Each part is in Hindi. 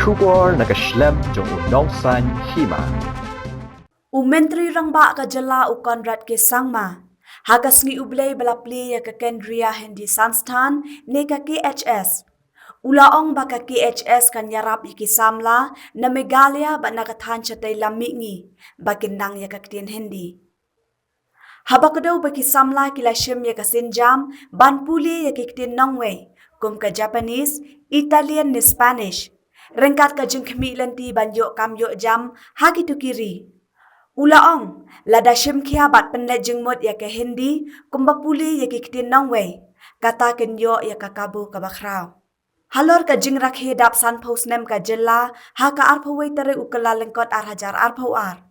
Shubor nakaslem jong unongsan hima. Menteri Rangba ka jala u Konrad ke Sangma. Hagas ngi ublay balapli ya ka Kendriya Hindi Sansthan ne ka KHS. Ulaong ba ka KHS kan yarap iki samla na Meghalaya ba nakathan chatay lami ngi bakindang ya ka tin Hindi. Habakadaw ba ki samla kila shim ya ka sinjam banpuli ya ki tin nongway kum ka Japanese, Italian ni Spanish. Rengkat ka jing kemilanti banyo kamyo jam hagi tu kiri. Ulaong, lada shim kia bat penlet jengmut ya ke Hindi, kumbapuli ya ke kitin nongway, kata kenyo ya kakabu kabakraw. Halor ka jing rakhe dap san post nem ka jela, ha ka arpaway tere ukala lengkot arhajar arpawar.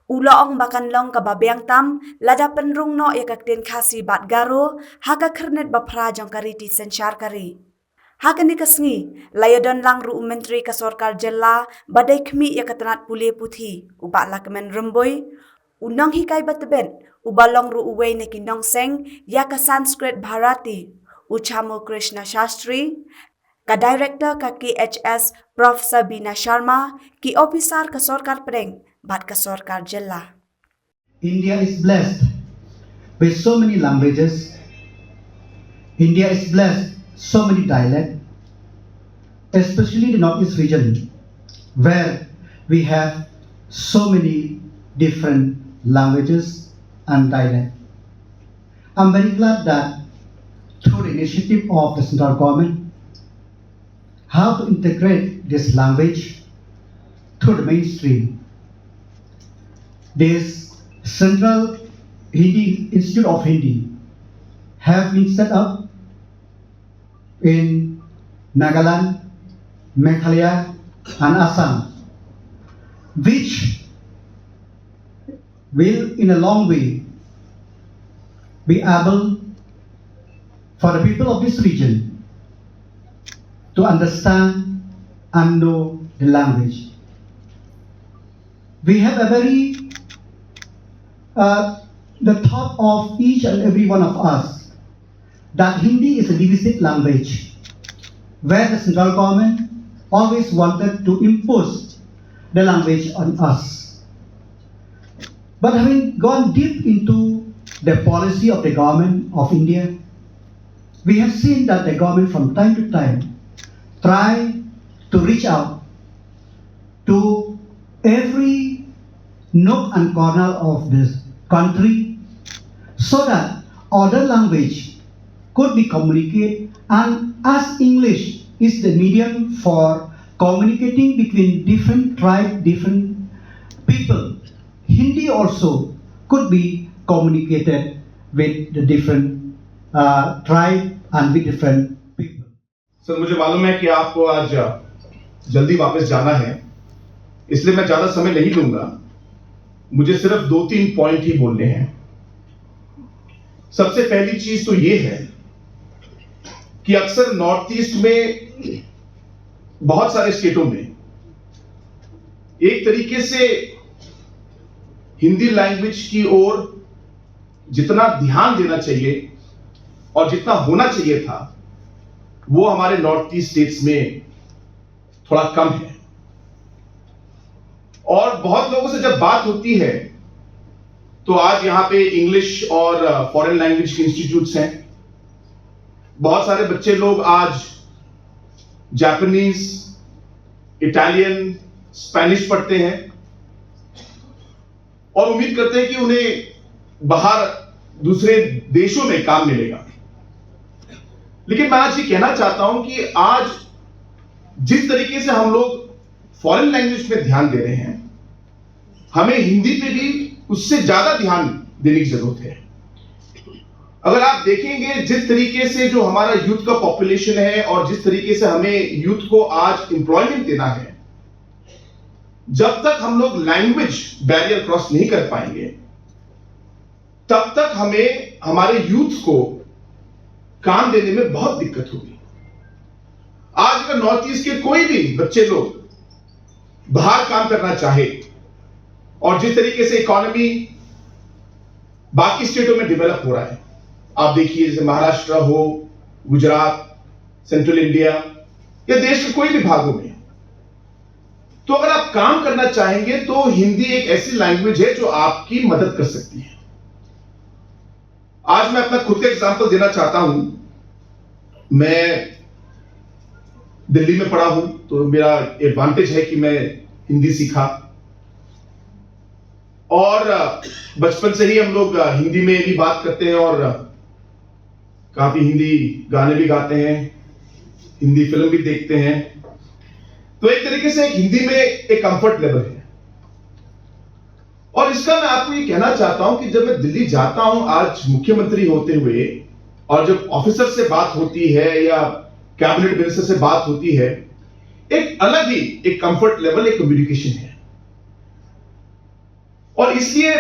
Ulaong bakan long ka babiang tam, lada penrung no ya ka kitin kasi bat garo, ha ka kernet bapra jong kariti sensyar kari. Hakan ni kasngi, layadon lang ru menteri ka sorkar jela, badai kemi ya katanat pule puthi, ubak la kemen remboy, unang hikay batben, ubalong ru uway na kinong seng, ya ka Sanskrit Bharati, uchamo Krishna Shastri, ka director ka KHS Prof. Sabina Sharma, ki officer ka sorkar preng, bat ka sorkar jela. India is blessed with so many languages. India is blessed so many dialects, especially the Northeast region, where we have so many different languages and dialects. I'm very glad that through the initiative of the central government, how to integrate this language through the mainstream. This Central Hindi Institute of Hindi have been set up in Nagaland, Meghalaya and Assam, which will in a long way be able for the people of this region to understand and know the language. We have a very the thought of each and every one of us that Hindi is a divisive language, where the central government always wanted to impose the language on us. But having gone deep into the policy of the government of India, we have seen that the government from time to time try to reach out to every nook and corner of this country so that other language could be communicated, and as English is the medium for communicating between different tribes, different people, Hindi also could be communicated with the different tribe and with different people. Sir मुझे मालूम है कि आपको आज जल्दी वापस जाना है, इसलिए मैं ज्यादा समय नहीं लूंगा। मुझे सिर्फ 2-3 पॉइंट ही बोलने हैं। सबसे पहली चीज तो ये है कि अक्सर नॉर्थ ईस्ट में बहुत सारे स्टेटों में एक तरीके से हिंदी लैंग्वेज की ओर जितना ध्यान देना चाहिए और जितना होना चाहिए था, वो हमारे नॉर्थ ईस्ट स्टेट्स में थोड़ा कम है। और बहुत लोगों से जब बात होती है तो आज यहां पे इंग्लिश और फॉरेन लैंग्वेज के इंस्टीट्यूट्स हैं। बहुत सारे बच्चे लोग आज जापानीज, इटालियन, स्पेनिश पढ़ते हैं और उम्मीद करते हैं कि उन्हें बाहर दूसरे देशों में काम मिलेगा। लेकिन मैं आज ये कहना चाहता हूं कि आज जिस तरीके से हम लोग फॉरेन लैंग्वेज पे ध्यान दे रहे हैं, हमें हिंदी पे भी उससे ज्यादा ध्यान देने की जरूरत है। अगर आप देखेंगे जिस तरीके से जो हमारा यूथ का पॉपुलेशन है और जिस तरीके से हमें यूथ को आज एम्प्लॉयमेंट देना है, जब तक हम लोग लैंग्वेज बैरियर क्रॉस नहीं कर पाएंगे, तब तक हमें हमारे यूथ को काम देने में बहुत दिक्कत होगी। आज अगर नॉर्थ ईस्ट के कोई भी बच्चे लोग बाहर काम करना चाहे और जिस तरीके से इकोनॉमी बाकी स्टेटों में डेवलप हो रहा है, आप देखिए जैसे महाराष्ट्र हो, गुजरात, सेंट्रल इंडिया या देश के कोई भी भागों में तो अगर आप काम करना चाहेंगे तो हिंदी एक ऐसी लैंग्वेज है जो आपकी मदद कर सकती है। आज मैं अपना खुद का एग्जांपल देना चाहता हूं। मैं दिल्ली में पढ़ा हूं, तो मेरा एडवांटेज है कि मैं हिंदी सीखा, और बचपन से ही हम लोग हिंदी में भी बात करते हैं और काफी हिंदी गाने भी गाते हैं, हिंदी फिल्म भी देखते हैं। तो एक तरीके से एक हिंदी में एक कंफर्ट लेवल है। और इसका मैं आपको ये कहना चाहता हूं कि जब मैं दिल्ली जाता हूं आज मुख्यमंत्री होते हुए, और जब ऑफिसर से बात होती है या कैबिनेट मिनिस्टर से बात होती है, एक अलग ही एक कंफर्ट लेवल, एक कम्युनिकेशन है। और इसलिए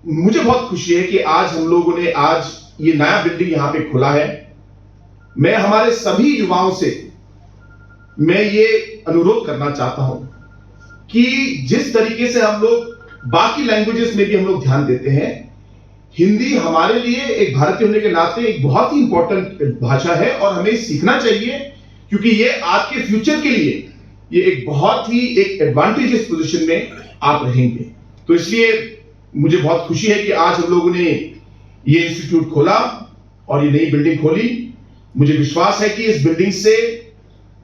मुझे बहुत खुशी है कि आज हम लोगों ने आज ये नया बिल्डिंग यहां पे खुला है। मैं हमारे सभी युवाओं से मैं ये अनुरोध करना चाहता हूं कि जिस तरीके से हम लोग बाकी लैंग्वेजेस में भी हम लोग ध्यान देते हैं, हिंदी हमारे लिए एक भारतीय होने के नाते एक बहुत ही इंपॉर्टेंट भाषा है और हमें सीखना चाहिए, क्योंकि ये आपके फ्यूचर के लिए ये एक बहुत ही एक एडवांटेजियस पोजीशन में आप रहेंगे। तो इसलिए मुझे बहुत खुशी है कि आज हम लोगों ने ये इंस्टीट्यूट खोला और ये नई बिल्डिंग खोली। मुझे विश्वास है कि इस बिल्डिंग से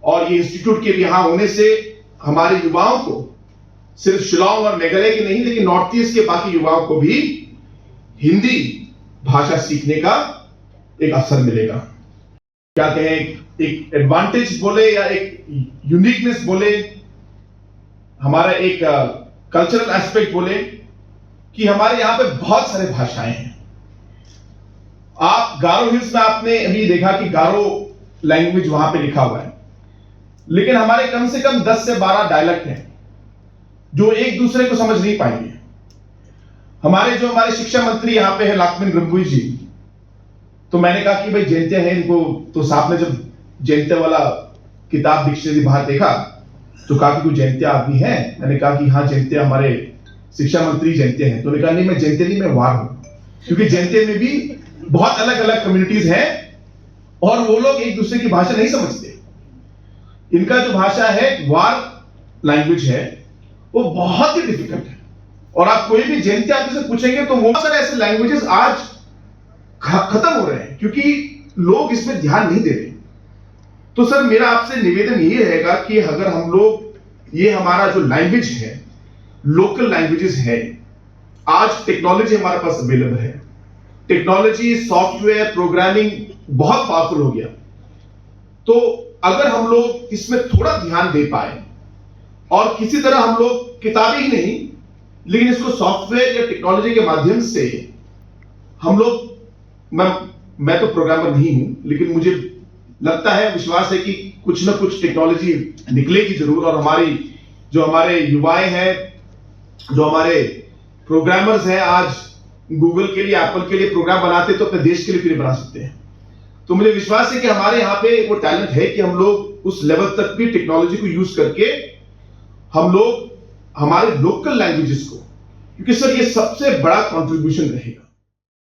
और ये इंस्टीट्यूट के यहां होने से हमारे युवाओं को, सिर्फ शिलांग और मेघालय के नहीं लेकिन नॉर्थ ईस्ट के बाकी युवाओं को भी हिंदी भाषा सीखने का एक अवसर मिलेगा। क्या कहें, एक एडवांटेज बोले या एक यूनिकनेस बोले, हमारा एक कल्चरल एस्पेक्ट बोले, कि हमारे यहां पे बहुत सारे भाषाएं हैं। आप गारो हिल्स में आपने अभी देखा कि गारो लैंग्वेज वहां पे लिखा हुआ है, लेकिन हमारे कम से कम 10 से 12 डायलेक्ट हैं जो एक दूसरे को समझ नहीं पाएंगे। हमारे शिक्षा मंत्री यहां पे है लाखमिन ग्रम्बुई जी, तो मैंने कहा कि भाई जयंतिया है इनको, तो साहब ने जब जयंतिया वाला किताब डिक्शनरी बाहर देखा तो कहा कि कोई जयंतिया आदमी है। मैंने कहा कि हाँ जयंतिया, हमारे शिक्षा मंत्री जयंतिया हैं। तो उन्होंने कहा नहीं, मैं जयंतिया नहीं, मैं वार हूं, क्योंकि जयंतिया में भी बहुत अलग अलग कम्युनिटीज हैं और वो लोग एक दूसरे की भाषा नहीं समझते। इनका जो भाषा है वार लैंग्वेज है, वो बहुत ही डिफिकल्ट है। और आप कोई भी जयंती आदमी से पूछेंगे तो बहुत सारे ऐसे लैंग्वेजेस आज खत्म हो रहे हैं क्योंकि लोग इसमें ध्यान नहीं दे रहे। तो सर मेरा आपसे निवेदन यही रहेगा कि अगर हम लोग ये हमारा जो लैंग्वेज है, लोकल लैंग्वेजेस है, आज टेक्नोलॉजी हमारे पास अवेलेबल है, टेक्नोलॉजी, सॉफ्टवेयर, प्रोग्रामिंग बहुत पावरफुल हो गया। तो अगर हम लोग इसमें थोड़ा ध्यान दे पाए और किसी तरह हम लोग किताबें ही नहीं लेकिन इसको सॉफ्टवेयर या टेक्नोलॉजी के माध्यम से हम लोग, मैं तो प्रोग्रामर नहीं हूं लेकिन मुझे लगता है, विश्वास है कि कुछ ना कुछ टेक्नोलॉजी निकलेगी जरूर। और हमारे युवाएं हैं, जो हमारे प्रोग्रामर्स हैं, आज गूगल के लिए, एप्पल के लिए प्रोग्राम बनाते तो अपने देश के लिए फिर बना सकते हैं। तो मुझे विश्वास है कि हमारे यहाँ पे वो टैलेंट है कि हम लोग उस लेवल तक भी टेक्नोलॉजी को यूज करके हम लोग हमारे लोकल लैंग्वेजेस को, क्योंकि सर ये सबसे बड़ा कंट्रीब्यूशन रहेगा।